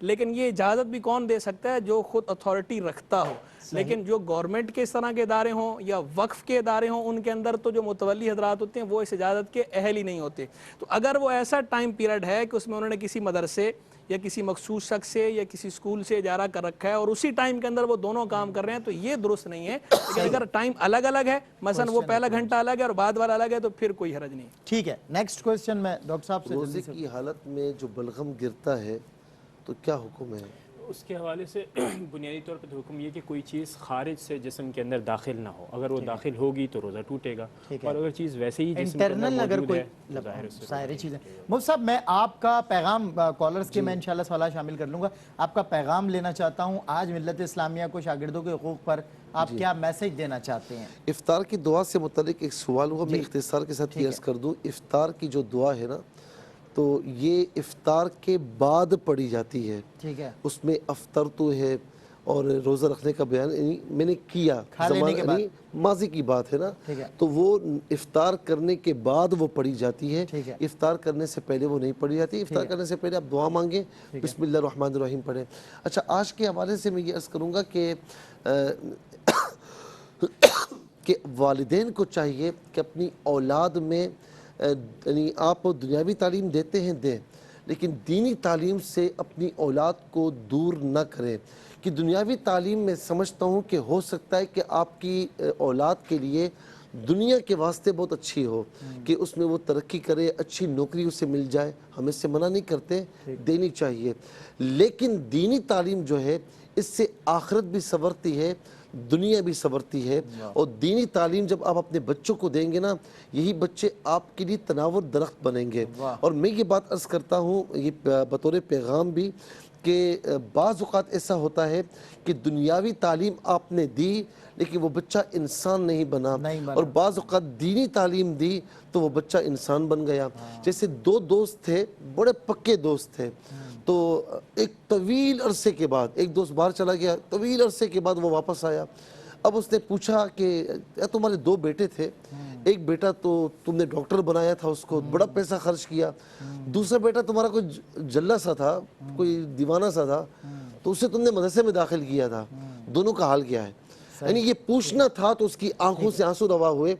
لیکن یہ اجازت بھی کون دے سکتا ہے؟ جو خود اتھارٹی رکھتا ہو. لیکن جو گورنمنٹ کے اس طرح کے ادارے ہوں یا وقف کے ادارے ہوں, ان کے اندر تو جو متولی حضرات ہوتے ہیں وہ اس اجازت کے اہل ہی نہیں ہوتے. تو اگر وہ ایسا ٹائم پیریڈ ہے کہ اس میں انہوں نے کسی مدرسے یا کسی مخصوص شخص سے یا کسی اسکول سے اجارہ کر رکھا ہے اور اسی ٹائم کے اندر وہ دونوں کام کر رہے ہیں, تو یہ درست نہیں ہے. لیکن اگر ٹائم الگ الگ ہے, مثلا وہ پہلا گھنٹہ الگ ہے اور بعد والا الگ ہے, تو پھر کوئی حرج نہیں. ٹھیک ہے, نیکسٹ کویسچن میں ڈاکٹر صاحب سے روزے کی حالت میں جو بلغم گرتا ہے تو کیا حکم ہے؟ اس کے حوالے سے بنیادی طور پر حکم یہ کہ کوئی چیز خارج سے جسم کے اندر داخل نہ ہو. اگر وہ داخل ہوگی تو روزہ ٹوٹے گا, اور اگر چیز ویسے ہی جسم کے اندر انٹرنل اگر موجود کوئی ہے ظاہر سے ساری چیزیں. مفتی صاحب میں آپ کا پیغام, کالرز کے میں انشاءاللہ سوالات شامل کر لوں گا, آپ کا پیغام لینا چاہتا ہوں. آج ملت اسلامیہ کو شاگردوں کے حقوق پر آپ کیا میسج دینا چاہتے ہیں؟ افطار کی دعا سے متعلق ایک سوال ہوا, میں اختصار کے ساتھ عرض کر دوں. افطار کی جو دعا ہے نا, تو یہ افطار کے بعد پڑھی جاتی ہے. ٹھیک ہے, اس میں افطرتو ہے اور روزہ رکھنے کا بیان میں نے کیا, ماضی کی بات ہے نا, تو وہ افطار کرنے کے بعد وہ پڑھی جاتی ہے. افطار کرنے سے پہلے وہ نہیں پڑھی جاتی. افطار کرنے سے پہلے آپ دعا مانگیں, بسم اللہ الرحمن الرحیم پڑھیں. اچھا, آج کے حوالے سے میں یہ عرض کروں گا کہ والدین کو چاہیے کہ اپنی اولاد میں, یعنی آپ دنیاوی تعلیم دیتے ہیں دیں, لیکن دینی تعلیم سے اپنی اولاد کو دور نہ کریں. کہ دنیاوی تعلیم میں سمجھتا ہوں کہ ہو سکتا ہے کہ آپ کی اولاد کے لیے دنیا کے واسطے بہت اچھی ہو, کہ اس میں وہ ترقی کرے, اچھی نوکری اسے مل جائے, ہم اس سے منع نہیں کرتے, دینی چاہیے. لیکن دینی تعلیم جو ہے اس سے آخرت بھی سنورتی ہے, دنیا بھی سنورتی ہے. اور دینی تعلیم جب آپ اپنے بچوں کو دیں گے نا, یہی بچے آپ کے لیے تناور درخت بنیں گے. اور میں یہ بات عرض کرتا ہوں, یہ بطور پیغام بھی, کہ بعض اوقات ایسا ہوتا ہے کہ دنیاوی تعلیم آپ نے دی لیکن وہ بچہ انسان نہیں بنا, اور بعض اوقات دینی تعلیم دی تو وہ بچہ انسان بن گیا. جیسے دو دوست تھے, بڑے پکے دوست تھے, تو ایک طویل عرصے کے بعد ایک دوست باہر چلا گیا, طویل عرصے کے بعد وہ واپس آیا. اب اس نے پوچھا کہ تمہارے دو بیٹے تھے, ایک بیٹا تو تم نے ڈاکٹر بنایا تھا, اس کو بڑا پیسہ خرچ کیا, دوسرا بیٹا تمہارا کوئی جلہ سا تھا, کوئی دیوانہ سا تھا, تو اسے تم نے مدرسے میں داخل کیا تھا, دونوں کا حال کیا ہے؟ یعنی یہ پوچھنا تھا تو اس کی آنکھوں سے آنسو روا ہوئے.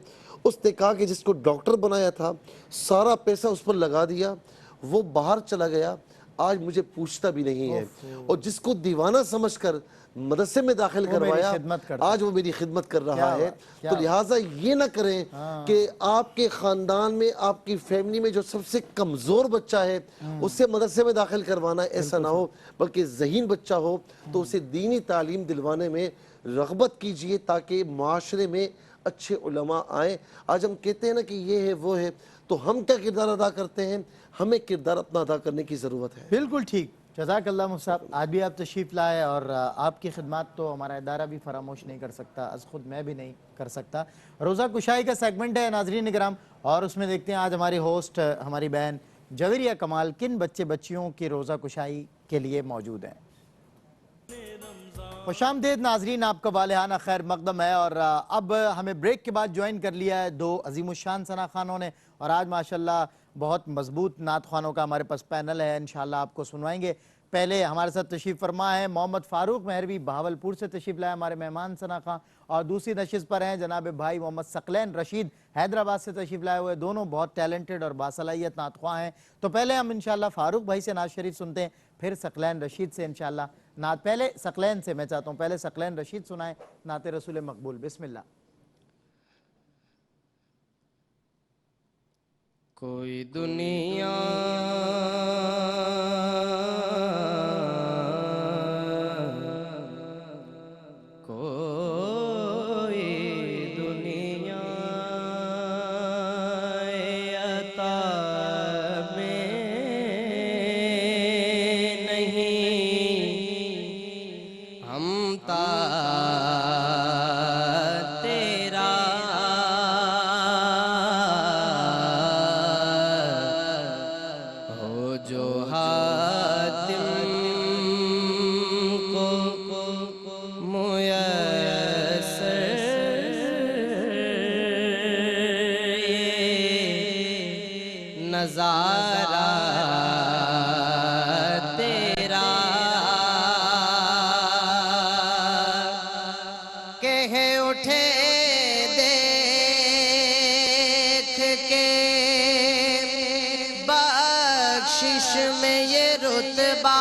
اس نے کہا کہ جس کو ڈاکٹر بنایا تھا سارا پیسہ اس پر لگا دیا, وہ باہر چلا گیا, آج مجھے پوچھتا بھی نہیں ہے. اور جس کو دیوانہ سمجھ کر مدرسے میں داخل کروایا, آج وہ میری خدمت کر رہا ہے. تو لہٰذا یہ نہ کریں کہ آپ کے خاندان میں, آپ کی فیملی میں جو سب سے کمزور بچہ ہے اسے مدرسے میں داخل کروانا, ایسا نہ ہو, بلکہ ذہین بچہ ہو تو اسے دینی تعلیم دلوانے میں رغبت کیجئے تاکہ معاشرے میں اچھے علماء آئیں. آج ہم کہتے ہیں نا کہ یہ ہے وہ ہے, تو ہم کیا کردار ادا کرتے ہیں؟ ہمیں کردار اپنا ادا کرنے کی ضرورت ہے. بالکل ٹھیک, جزاک اللہ مفتی صاحب. آج بھی آپ تشریف لائے اور آپ کی خدمات تو ہمارا ادارہ بھی فراموش نہیں کر سکتا, از خود میں بھی نہیں کر سکتا. روزہ کشائی کا سیگمنٹ ہے ناظرین اکرام, اور اس میں دیکھتے ہیں آج ہماری ہوسٹ ہماری بہن جویریہ کمال کن بچے بچیوں کی روزہ کشائی کے لیے موجود ہیں. خوش آمدید ناظرین, آپ کا والہانہ خیر مقدم ہے. اور اب ہمیں بریک کے بعد جوائن کر لیا ہے دو عظیم الشان ثنا خوانوں نے, اور آج ماشاءاللہ بہت مضبوط نعت خوانوں کا ہمارے پاس پینل ہے, انشاءاللہ آپ کو سنوائیں گے. پہلے ہمارے ساتھ تشریف فرما ہے محمد فاروق مہروی, بہاولپور سے تشریف لائے ہمارے مہمان ثنا خواں, اور دوسری نشست پر ہیں جناب بھائی محمد ثقلین رشید, حیدرآباد سے تشریف لائے ہوئے. دونوں بہت ٹیلنٹڈ اور باصلاحیت نعت خواں ہیں. تو پہلے ہم انشاءاللہ فاروق بھائی سے نعت شریف سنتے ہیں, پھر ثقلین رشید سے انشاءاللہ نعت. پہلے ثقلین سے میں چاہتا ہوں, پہلے ثقلین رشید سنائیں نعت رسول مقبول. بسم اللہ. کوئی دنیا کہہ اٹھے دیکھ کے بخشش میں یہ رتبہ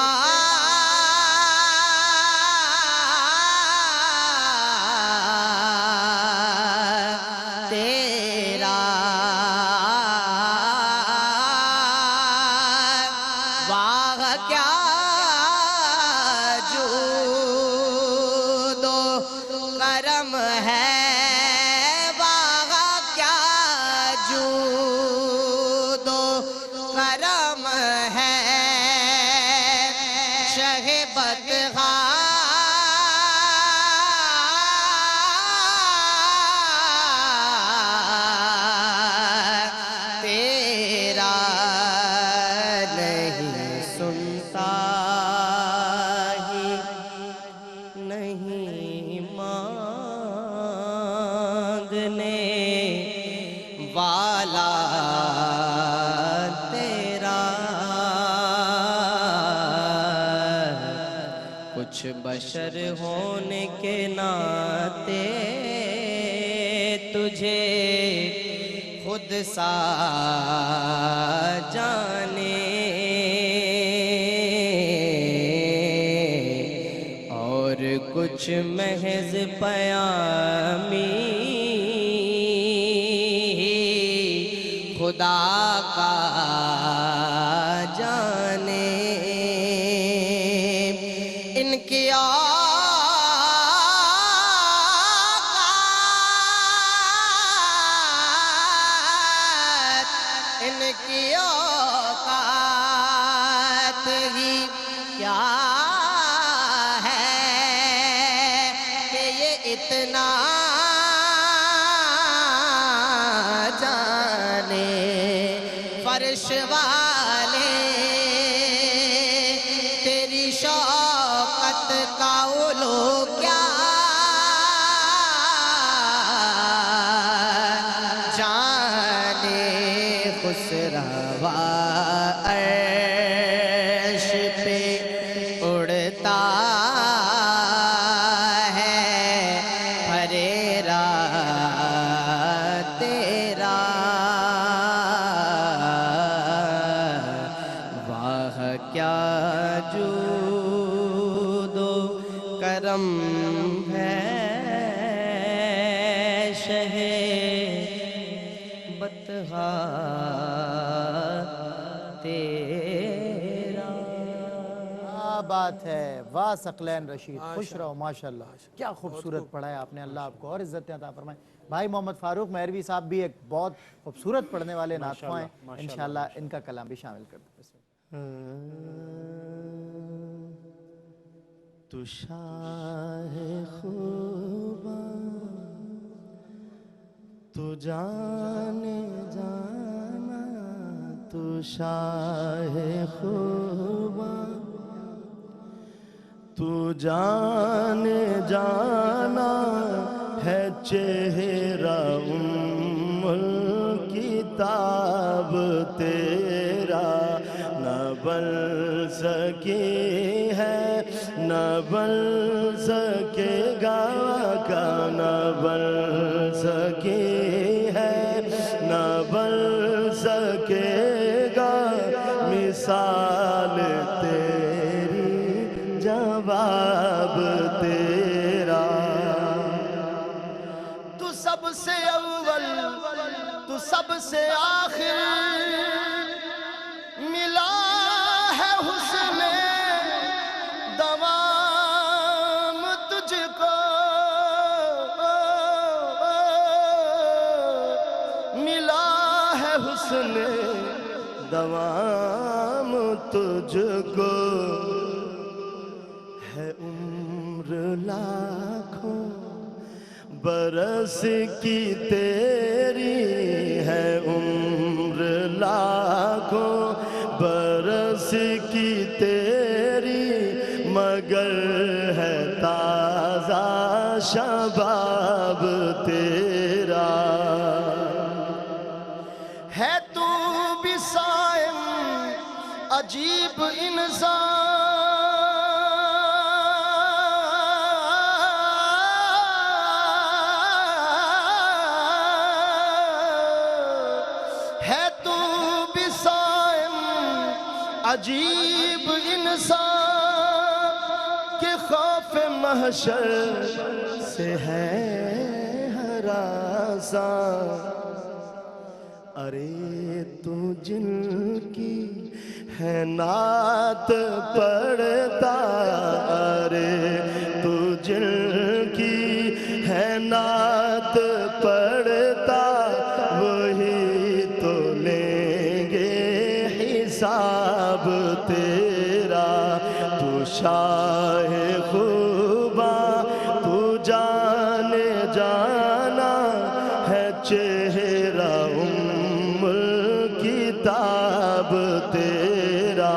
تیرا واہ کیا جود و کرم ہے واہ کیا جود و کرم ہے شہ بدغا تیرا نہیں سنتا ہی نہیں مانگنے والا تیرا کچھ بشر ہونے کے ناطے تجھے خود سا جانے اور کچھ محض پیامی خدا کا جانے ان کی ان کی اوقات ہی کیا ہے کہ یہ اتنا جانے فرش والے تیری شوقت کا علو کیا جانے خسروا عرش پہ اڑتا ہے پھریرا تیرا واہ کیا جود و کرم ہے شہ بطغا تیرا کیا بات ہے، واہ ثقلین رشید، خوش رہو ماشاءاللہ، کیا خوبصورت پڑھا ہے آپ نے، اللہ آپ کو اور عزتیں عطا فرمائے۔ بھائی محمد فاروق مہروی صاحب بھی ایک بہت خوبصورت پڑھنے والے نعت خواں ہیں، انشاءاللہ ان کا کلام بھی شامل کر دیں۔ تو شاہ خوباں تو جانے جانا تو شاہ خوباں تو جانے جانا ہے چہرہ الکتاب تیرا نہ بن سکی ہے نہ بن سکے گا کا نہ بن سکی ہے نہ بن سکے گا مثال تیری جواب تیرا تو سب سے اول تو سب سے آخر ملا ہے حسن دوام تجھ کو ملا ہے حسن دوام تجھ کو ہے عمر لاکھوں برس کی تیری ہے عمر لاکھوں برس کی تیری مگر ہے تازہ شباب تیرا ہے تو بھی صائم عجیب انسان عجیب انسان کے خوف محشر سے ہے ہراساں ارے تو جن کی ہے نعت پڑھتا ارے تو جن کی ہے نعت پڑھتا وہی تو لیں گے حساب تیرا تو شاہ خوباں تو جانے جانا ہے چہرہ کتاب تیرا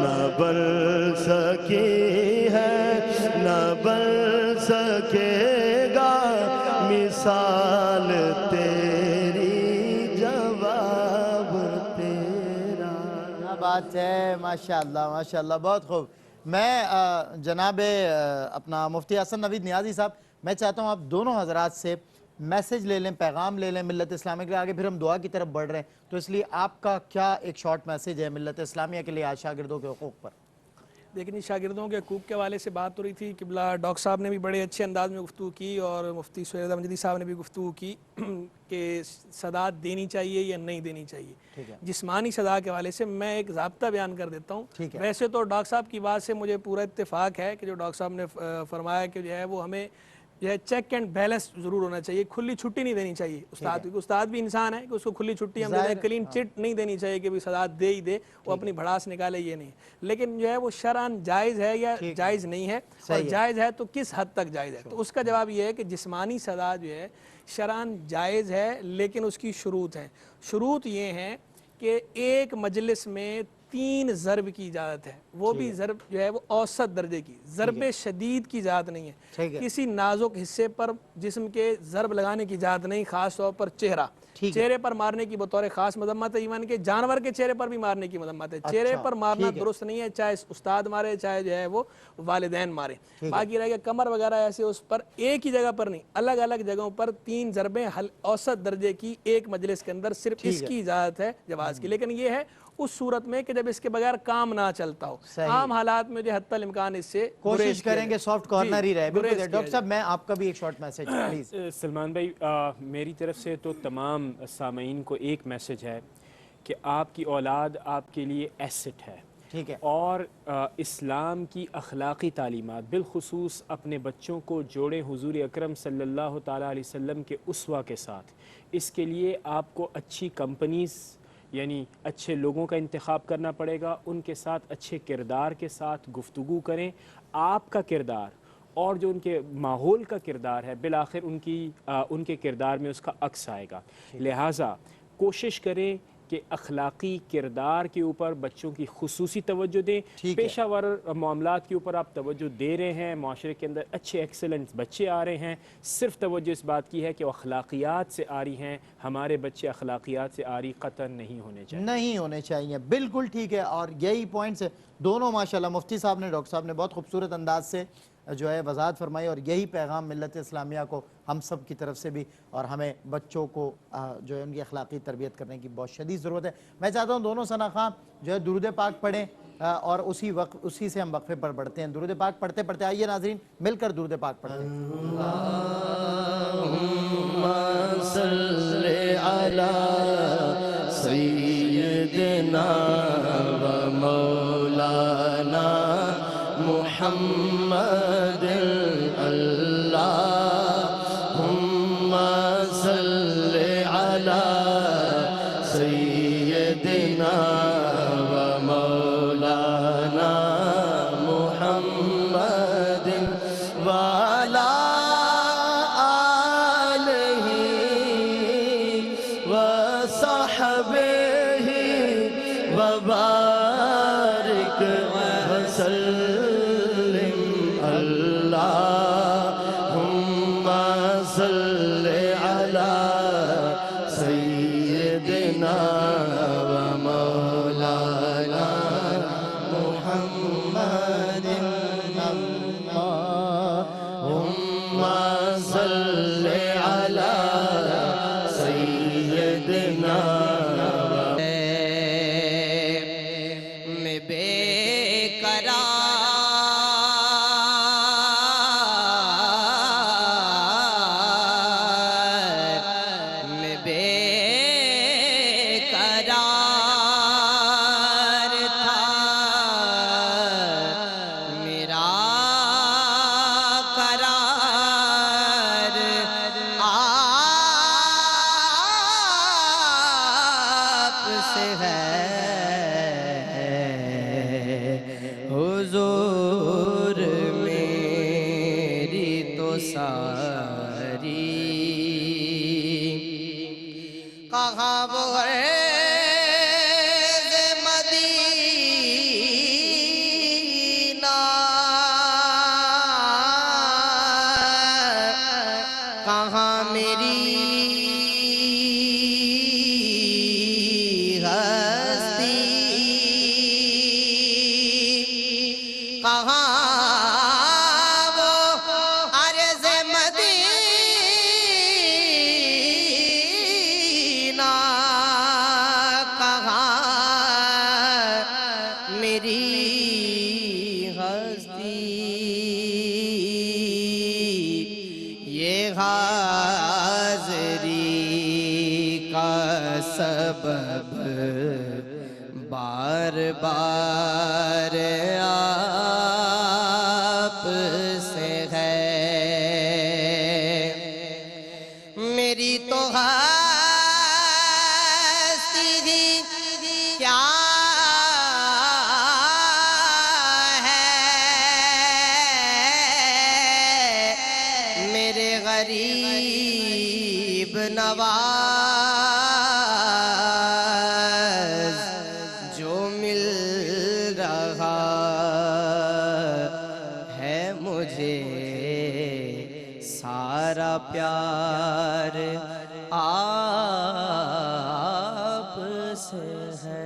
نہ بن سکی ہے نہ بن سکے گا مثال تیری جواب تیرا. کیا بات ہے، ماشاءاللہ ماشاءاللہ، بہت خوب. میں جناب اپنا مفتی حسن نوید نیازی صاحب، میں چاہتا ہوں آپ دونوں حضرات سے میسج لے لیں، پیغام لے لیں ملت اسلامیہ کے لیے. آگے پھر ہم دعا کی طرف بڑھ رہے ہیں، تو اس لیے آپ کا کیا ایک شارٹ میسج ہے ملت اسلامیہ کے لیے آج شاگردوں کے حقوق پر؟ لیکن شاگردوں کے حقوق کے حوالے سے بات ہو رہی تھی. قبلہ ڈاکٹر صاحب نے بھی بڑے اچھے انداز میں گفتگو کی اور مفتی سہیل رضا مجدی صاحب نے بھی گفتگو کی کہ سزا دینی چاہیے یا نہیں دینی چاہیے. جسمانی سزا کے حوالے سے میں ایک ضابطہ بیان کر دیتا ہوں. ویسے تو ڈاکٹر صاحب کی بات سے مجھے پورا اتفاق ہے کہ جو ڈاکٹر صاحب نے فرمایا کہ جو ہے وہ ہمیں جو ہے چیک اینڈ بیلنس ضرور ہونا چاہیے. کھلی چھٹی نہیں دینی چاہیے استاد کی. استاد بھی انسان ہے کہ اس کو کھلی چھٹی ہم دے دیں. کلین چٹ نہیں دینی چاہیے کہ سزا دے ہی دے، وہ اپنی بھڑاس نکالے، یہ نہیں. لیکن جو ہے وہ شرعاً جائز ہے یا جائز نہیں ہے، اور جائز ہے تو کس حد تک جائز ہے. تو اس کا جواب یہ ہے کہ جسمانی سزا جو ہے شرعاً جائز ہے، لیکن اس کی شروط ہیں. شروط یہ ہیں کہ ایک مجلس میں 3 ضرب کی اجازت ہے. وہ بھی ضرب جو ہے وہ اوسط درجے کی، ضرب شدید کی اجازت نہیں ہے. کسی نازک حصے پر جسم کے ضرب لگانے کی اجازت نہیں، خاص طور پر چہرے پر مارنے کی بطور خاص مذمت ہے. ایون کہ جانور کے چہرے پر بھی مارنے کی مذمت ہے. چہرے پر مارنا درست نہیں ہے، چاہے استاد مارے چاہے جو ہے وہ والدین مارے. باقی رہ گیا کمر وغیرہ، ایسے اس پر ایک ہی جگہ پر نہیں، الگ الگ جگہوں پر 3 ضربیں اوسط درجے کی ایک مجلس کے اندر صرف اس کی اجازت ہے جواز کی. لیکن یہ ہے اس صورت میں کہ جب اس کے بغیر کام نہ چلتا ہو. عام حالات میں جو حتی الامکان اس سے کوشش کریں گے سافٹ کارنر ہی رہے. ڈاکٹر صاحب میں آپ کا بھی ایک شارٹ میسج پلیز. سلمان بھائی، میری طرف سے تو تمام سامعین کو ایک میسج ہے کہ آپ کی اولاد آپ کے لیے ایسٹ ہے. ٹھیک ہے. اور اسلام کی اخلاقی تعلیمات بالخصوص اپنے بچوں کو جوڑیں حضور اکرم صلی اللہ تعالیٰ علیہ وسلم کے اسوہ کے ساتھ. اس کے لیے آپ کو اچھی کمپنیز یعنی اچھے لوگوں کا انتخاب کرنا پڑے گا. ان کے ساتھ اچھے کردار کے ساتھ گفتگو کریں. آپ کا کردار اور جو ان کے ماحول کا کردار ہے بالآخر ان کے کردار میں اس کا عکس آئے گا. لہٰذا کوشش کریں کہ اخلاقی کردار کے اوپر بچوں کی خصوصی توجہ دیں. پیشہ ور معاملات کے اوپر آپ توجہ دے رہے ہیں، معاشرے کے اندر اچھے ایکسلنٹ بچے آ رہے ہیں. صرف توجہ اس بات کی ہے کہ وہ اخلاقیات سے آ رہی ہیں. ہمارے بچے اخلاقیات سے آ رہی قطعاً نہیں ہونے چاہیے. بالکل ٹھیک ہے. اور یہی پوائنٹس ہے دونوں ماشاءاللہ مفتی صاحب نے، ڈاکٹر صاحب نے بہت خوبصورت انداز سے جو ہے وضاحت فرمائی. اور یہی پیغام ملت اسلامیہ کو ہم سب کی طرف سے بھی، اور ہمیں بچوں کو جو ہے ان کی اخلاقی تربیت کرنے کی بہت شدید ضرورت ہے. میں چاہتا ہوں دونوں ثنا خواں جو ہے درود پاک پڑھیں اور اسی سے ہم وقفے پر بڑھتے ہیں. درود پاک پڑھتے پڑھتے آئیے ناظرین مل کر درود پاک پڑھتے ہیں. اللہم صلی علی سیدنا و مولانا محمد. اللہم صلی علی سیدنا و مولانا محمد وعلی آلہ وصحبہ وبارک وسلم. اللہم صلی علی سیدنا و مولانا محمد. اللہم صلی علی سیدنا ساری کہاں وہ عرض مدینہ کہاں میری ہستی کہاں وہ عرض مدینہ کہاں میری ہستی یہ حاضری کا سبب بار بار آپ سے ہے میری تو ہستی ہی کیا ہے میرے غریب نواز جو مل رہا ہے مجھے سارا پیار آپ سے ہے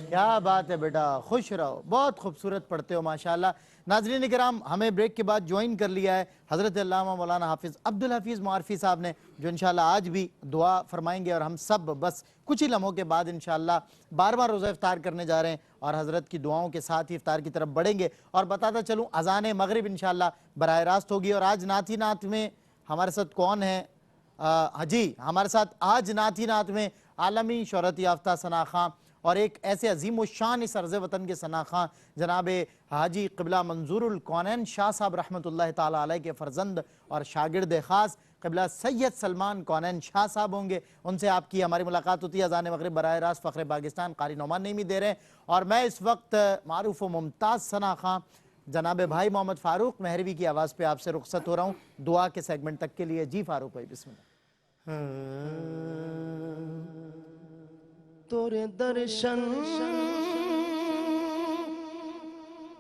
کیا بات ہے بیٹا، خوش رہو، بہت خوبصورت پڑھتے ہو ماشاءاللہ۔ ناظرین کرام، ہمیں بریک کے بعد جوائن کر لیا ہے حضرت علامہ مولانا حافظ عبدالحفیظ معارفی صاحب نے، جو انشاءاللہ آج بھی دعا فرمائیں گے، اور ہم سب بس کچھ ہی لمحوں کے بعد انشاءاللہ 12واں روزہ افطار کرنے جا رہے ہیں، اور حضرت کی دعاؤں کے ساتھ ہی افطار کی طرف بڑھیں گے۔ اور بتاتا چلوں، اذان مغرب انشاءاللہ براہ راست ہوگی۔ اور آج نعت ہی نعت میں ہمارے ساتھ کون ہے؟ جی، ہمارے ساتھ آج نعت ہی نعت میں عالمی شہرت یافتہ ثنا خاں، اور ایک ایسے عظیم الشان اس عرض وطن کے ثنا خاں جناب حاجی قبلہ منظور الکونین شاہ صاحب رحمۃ اللہ تعالیٰ علیہ کے فرزند اور شاگرد خاص قبلہ سید سلمان کونین شاہ صاحب ہوں گے۔ ان سے آپ کی ہماری ملاقات ہوتی ہے اذان مغرب براہ راست فخر پاکستان قاری نعمان نعیمی دے رہے ہیں، اور میں اس وقت معروف و ممتاز ثنا خاں جناب بھائی محمد فاروق مہروی کی آواز پہ آپ سے رخصت ہو رہا ہوں دعا کے سیگمنٹ تک کے لیے۔ جی فاروق بھائی، بسم اللہ۔ تورے درشن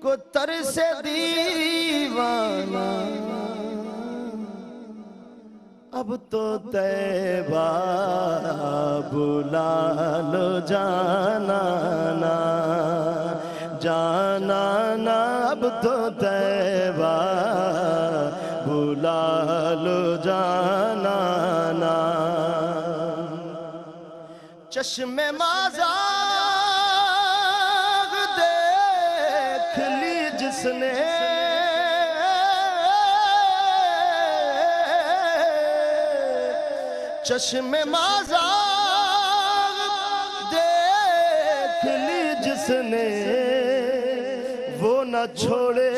کو ترس دیوانہ اب تو طیبہ بلا لو جانا نا جانا نا اب تو طیبہ بلا لو جانا نا چشم مازاغ دیکھ لی جس نے چشم مازاغ دیکھ لی جس نے وہ نہ چھوڑے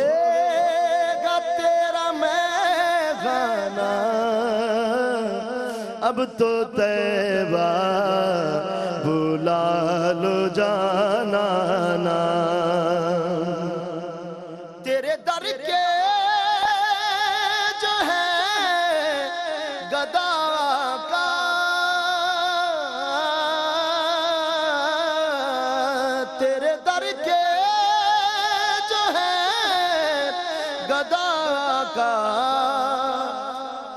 گا تیرا میخانہ اب تو طیبہ بلا لو جانا نا تیرے در کے جو ہے گدا کا تیرے در کے جو ہے گدا کا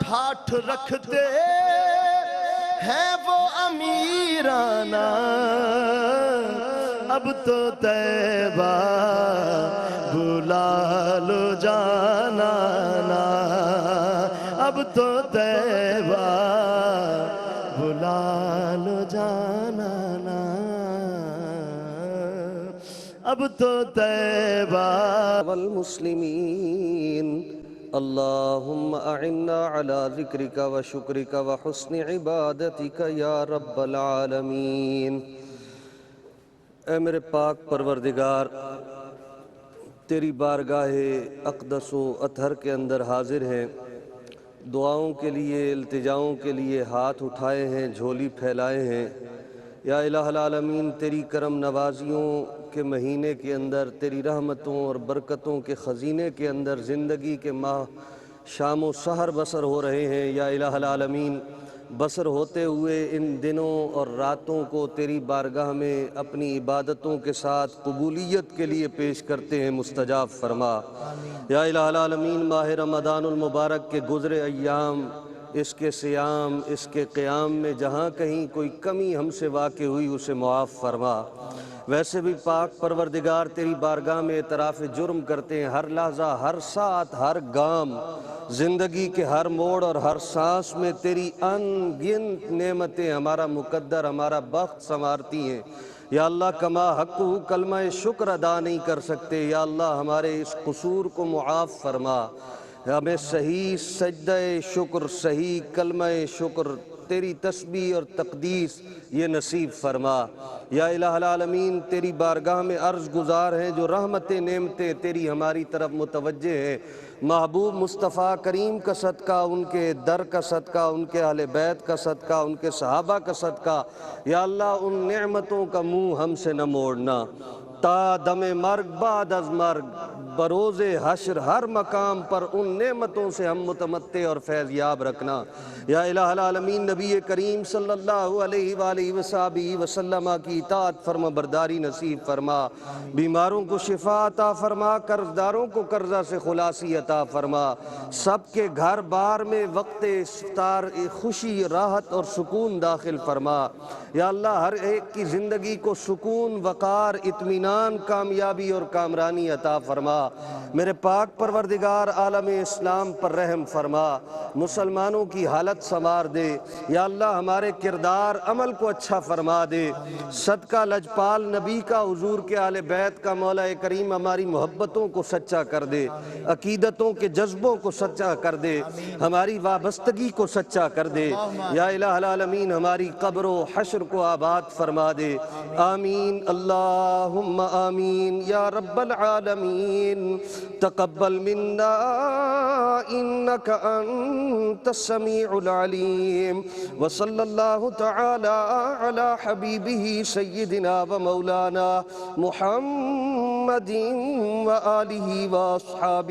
ٹھاٹھ رکھتے ہیں وہ امیرانہ اب تو طیبہ بلا لو جانا نا اب تو طیبہ بلا لو جانا نا اب تو طیبہ والمسلمین اللہم اعنا علی ذکرک و شکرک و حسن عبادتک یا رب العالمین۔ اے میرے پاک پروردگار، تیری بارگاہ اقدس و اطہر کے اندر حاضر ہیں، دعاؤں کے لیے التجاؤں کے لیے ہاتھ اٹھائے ہیں، جھولی پھیلائے ہیں۔ یا الہ العالمین، تیری کرم نوازیوں کے مہینے کے اندر، تیری رحمتوں اور برکتوں کے خزینے کے اندر، زندگی کے ماہ شام و سحر بسر ہو رہے ہیں یا الہ العالمین، بسر ہوتے ہوئے ان دنوں اور راتوں کو تیری بارگاہ میں اپنی عبادتوں کے ساتھ قبولیت کے لیے پیش کرتے ہیں، مستجاب فرما یا الہ العالمین۔ ماہ رمضان المبارک کے گزرے ایام، اس کے صیام، اس کے قیام میں جہاں کہیں کوئی کمی ہم سے واقع ہوئی اسے معاف فرما۔ ویسے بھی پاک پروردگار تیری بارگاہ میں اعتراف جرم کرتے ہیں، ہر لحظہ، ہر ساعت، ہر گام، زندگی کے ہر موڑ اور ہر سانس میں تیری ان گنت نعمتیں ہمارا مقدر، ہمارا بخت سنوارتی ہیں۔ یا اللہ کما حق کلمہ شکر ادا نہیں کر سکتے، یا اللہ ہمارے اس قصور کو معاف فرما، ہمیں صحیح سجدہ شکر، صحیح کلمہ شکر، تیری تسبیح اور تقدیس یہ نصیب فرما۔ یا الہ العالمین تیری بارگاہ میں عرض گزار ہیں جو رحمتیں نعمتیں تیری ہماری طرف متوجہ ہیں، محبوب مصطفیٰ کریم کا صدقہ، ان کے در کا صدقہ، ان کے اہل بیت کا صدقہ، ان کے صحابہ کا صدقہ، یا اللہ ان نعمتوں کا منہ ہم سے نہ موڑنا، تا دم مرگ، بعد از مرگ، بروز حشر، ہر مقام پر ان نعمتوں سے ہم متمتع اور فیض یاب رکھنا۔ یا الہ العالمین نبی کریم صلی اللہ علیہ وآلہ وسلم کی اطاعت فرما برداری نصیب فرما، بیماروں کو شفا عطا فرما، قرض داروں کو قرضہ سے خلاصی عطا فرما، سب کے گھر بار میں وقت افطار خوشی، راحت اور سکون داخل فرما۔ یا اللہ ہر ایک کی زندگی کو سکون، وقار، اطمینان، کامیابی اور کامرانی عطا فرما۔ میرے پاک پروردگار عالم اسلام پر رحم فرما، مسلمانوں کی حالت سنوار دے، یا اللہ ہمارے کردار عمل کو اچھا فرما دے، صدقہ لجپال نبی کا، حضور کے آل بیت کا، مولا کریم ہماری محبتوں کو سچا کر دے، عقیدتوں کے جذبوں کو سچا کر دے، ہماری وابستگی کو سچا کر دے، یا الہ العالمین ہماری قبر و حشر کو آباد فرما دے، آمین اللہم آمین یا رب العالمین۔ تقبل منا انک انت السمیع العلیم، وصلی اللہ تعالی علی حبیبہ سیدنا و مولانا محمد و آلہ و اصحابہ